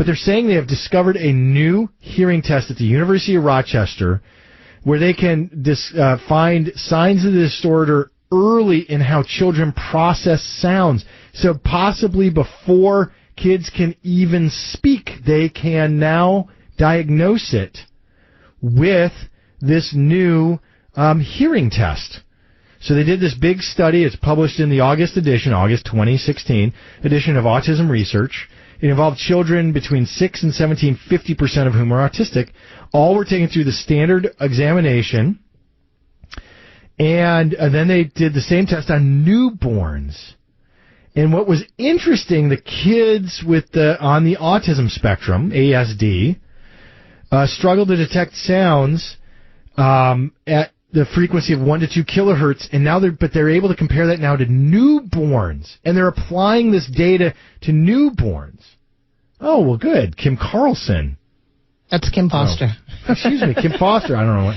but they're saying they have discovered a new hearing test at the University of Rochester where they can find signs of the disorder early in how children process sounds. So possibly before kids can even speak, they can now diagnose it with this new hearing test. So they did this big study. It's published in the August 2016 edition of Autism Research. It involved children between 6 and 17, 50% of whom are autistic. All were taken through the standard examination. And then they did the same test on newborns. And what was interesting, the kids on the autism spectrum, ASD, struggled to detect sounds at the frequency of 1 to 2 kilohertz, and now they're able to compare that now to newborns, and they're applying this data to newborns. Oh, well, good. Kim Carlson. That's Kim Foster. Oh, excuse me, Kim Foster. I don't know.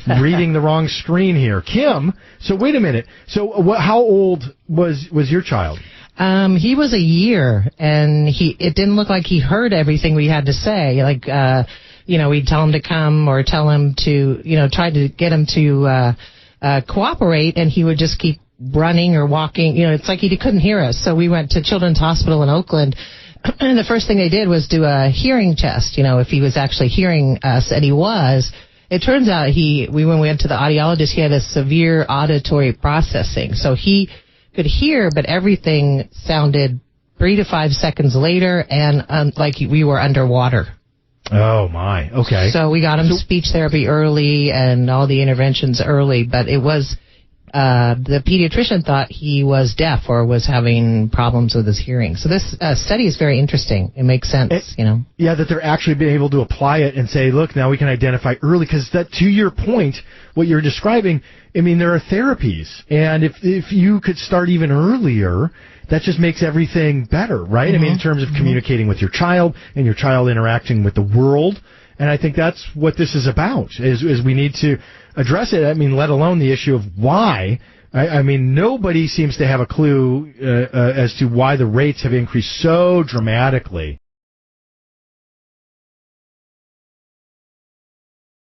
I'm reading the wrong screen here. Kim. So wait a minute. So how old was your child? He was a year, and it didn't look like he heard everything we had to say. Like, we'd tell him to come or tell him to, try to get him to cooperate, and he would just keep running or walking. It's like he couldn't hear us. So we went to Children's Hospital in Oakland, and the first thing they did was do a hearing test, if he was actually hearing us, and he was. It turns out when we went to the audiologist, he had a severe auditory processing. So he could hear, but everything sounded 3 to 5 seconds later, and like we were underwater. Oh, my. Okay. So we got him speech therapy early and all the interventions early, but it was the pediatrician thought he was deaf or was having problems with his hearing. So this study is very interesting. It makes sense, Yeah, that they're actually being able to apply it and say, look, now we can identify early, because that, to your point, what you're describing, I mean, there are therapies, and if you could start even earlier, that just makes everything better, right? Mm-hmm. I mean, in terms of communicating with your child and your child interacting with the world. And I think that's what this is about, is we need to address it. I mean, let alone the issue of why. I mean, nobody seems to have a clue as to why the rates have increased so dramatically